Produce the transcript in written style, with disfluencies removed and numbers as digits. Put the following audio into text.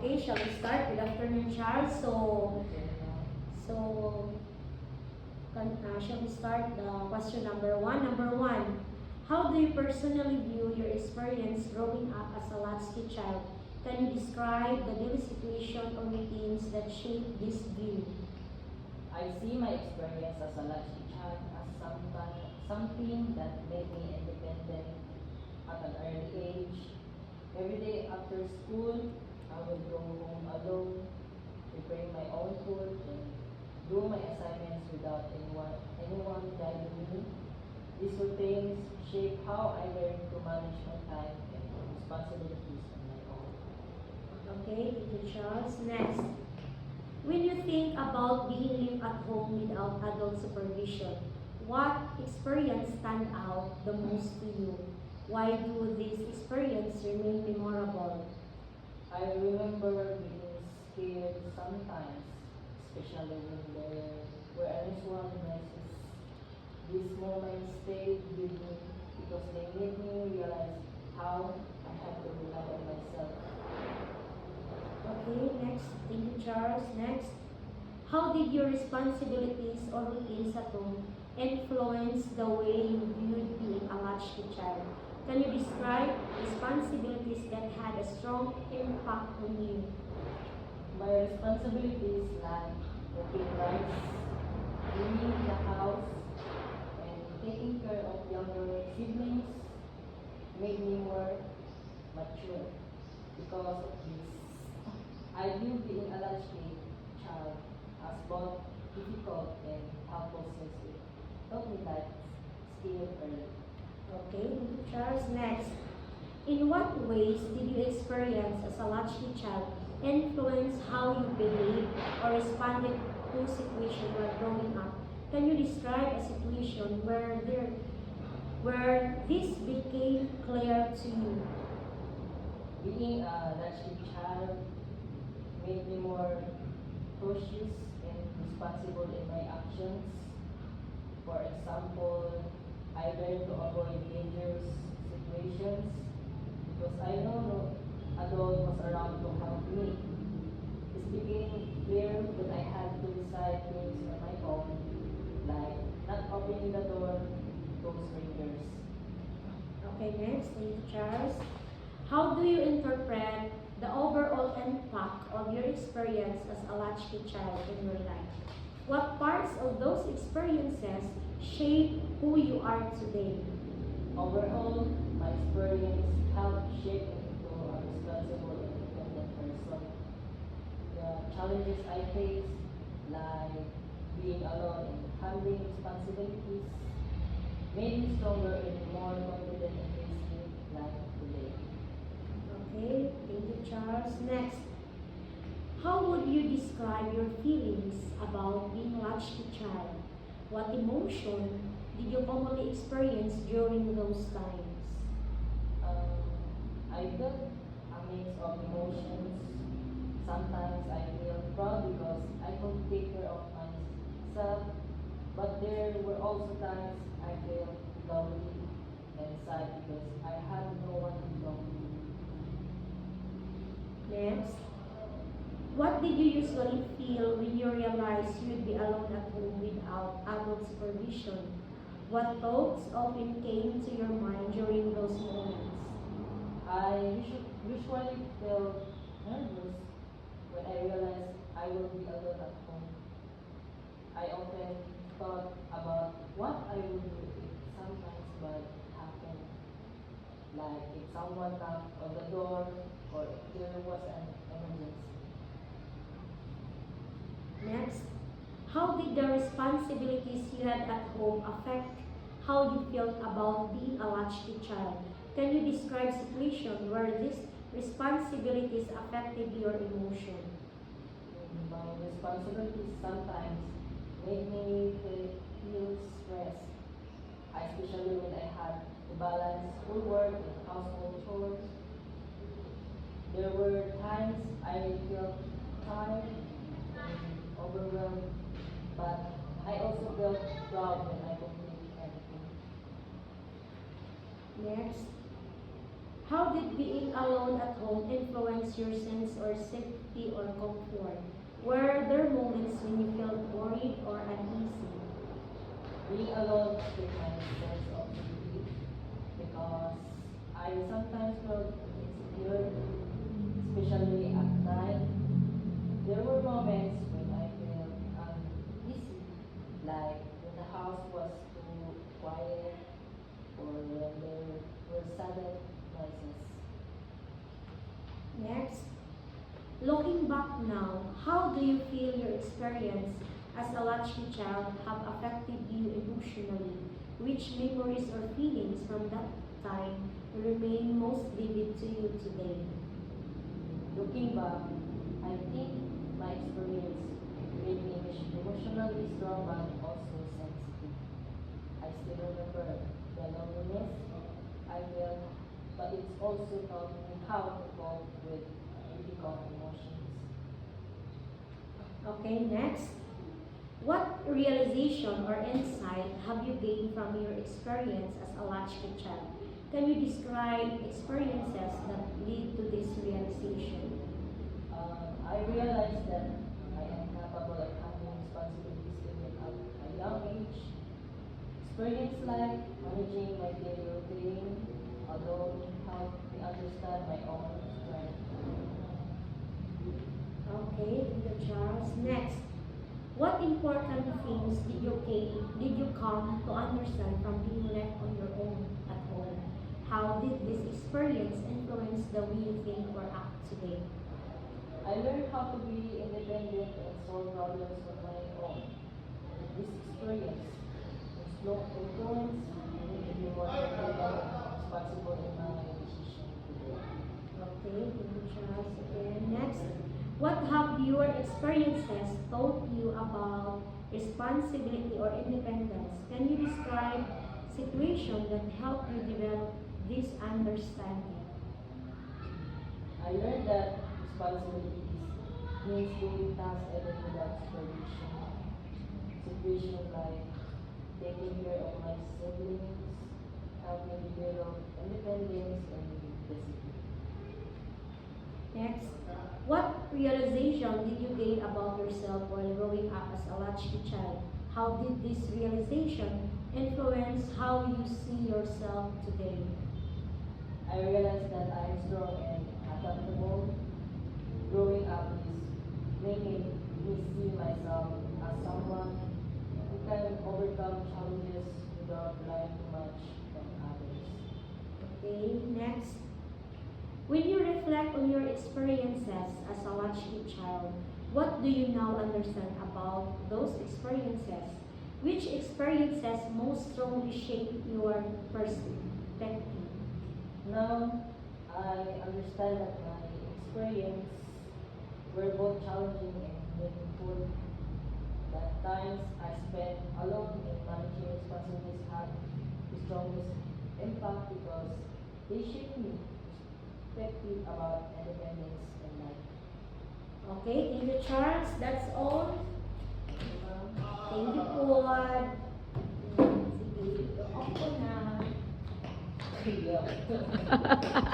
Okay, shall we start? Good afternoon, Charles. Shall we start the question number one? Number one, how do you personally view your experience growing up as a latchkey child? Can you describe the daily situation or routines that shape this view? I see my experience as a latchkey child as something that made me independent at an early age. Every day after school, I would go home alone, prepare my own food, and do my assignments without anyone guiding me. These routines shape how I learn to manage my time and responsibilities on my own. Okay, thank you, Charles. Next, when you think about being left at home without adult supervision, what experience stand out the most to you? Why do these experiences remain memorable? I remember being scared sometimes, especially when there were unusual noises. These moments stayed with me because they made me realize how I have to rely on myself. Okay, next. Thank you, Charles. Next, how did your responsibilities or routines at home influence the way you viewed being a latchkey child? Can you describe responsibilities that had a strong impact on you? My responsibilities like cooking rice, cleaning the house, and taking care of younger siblings made me more mature. Because of this, I view being a latchkey child as both difficult and helpful since it taught me life skill early. Okay, thank you, Charles. Next, in what ways did you experience as a latchkey child influence how you behaved or responded to situations while growing up? Can you describe a situation where this became clear to you? Being a latchkey child made me more cautious and responsible in my actions. For example, I learned to avoid dangerous situations because I know no adult was around to help me. This became clear when I had to decide things on my own, like not opening the door to strangers. Okay, next, thank you, Charles. How do you interpret the overall impact of your experience as a latchkey child in your life? What parts of those experiences shape who you are today? Overall, my experience helped shape me into a responsible and independent person. The challenges I faced, like being alone and handling responsibilities, made me stronger and more confident in facing life today. Okay, thank you, Charles. Next, how would you describe your feelings about being a latchkey child? What emotion did you commonly experience during those times? I felt a mix of emotions. Sometimes I feel proud because I could take care of myself, but there were also times I felt lonely and sad because I had no one to talk to. Next, what did you usually feel when you realized you'd be alone at home without adult supervision? What thoughts often came to your mind during those moments? Usually feel nervous when I realized I will be alone at home. I often thought about what I would do if something bad happened, like if someone knocked on the door or if there was an emergency. Next, how did the responsibilities you had at home affect how you felt about being a latchkey child? Can you describe situation where these responsibilities affected your emotion? My responsibilities sometimes made me feel stressed, especially when I had to balance schoolwork and household chores. There were times I felt tired and overwhelmed, but I also felt proud when I completed everything. Next, How did being alone at home influence your sense or safety or comfort? Were there moments when you felt worried or uneasy? Being alone with my sense of relief because I sometimes felt insecure, especially at night. There were moments when I felt uneasy, like when the house was too quiet or when there were sudden noises. Next, looking back now, how do you feel your experience as a latchkey child have affected you emotionally? Which memories or feelings from that time remain most vivid to you today? Looking back, I think my experience made me emotionally strong but also sensitive. I still remember the loneliness I felt, but it's also taught me how to cope with difficult emotions. Okay, next. What realization or insight have you gained from your experience as a latchkey child? Can you describe experiences that lead to this realization? I realized that I am capable of handling responsibilities even at a young age. Experience like managing my daily routine alone helped me understand my own strength. Okay, Tito Charles. Next, what important things did you come to understand from being left on your own at home? How did this experience influence the way you think or act today? I learned how to be independent and solve problems on my own. This experience influenced me to be more independent and responsible in my decisions today. Okay, Tito Charles again. Next, what have your experiences taught you about responsibility or independence? Can you describe situations that help you develop this understanding? I learned that responsibilities means doing tasks even without supervision. Situations like taking care of my siblings help me develop independence and discipline. Next, what realization did you gain about yourself while growing up as a latchkey child? How did this realization influence how you see yourself today? I realized that I am strong and adaptable. Growing up is making me see myself as someone who can overcome challenges without relying too much on others. Okay, next. When you reflect on your experiences as a latchkey child, what do you now understand about those experiences? Which experiences most strongly shape your perspective? Now, I understand that my experience were both challenging and meaningful. The times I spent alone in managing responsibilities had the strongest impact because they shaped me perspective about independence and life. Okay, thank you, Charles. That's all. Thank you, Paul. Sige, off ko na. Yeah.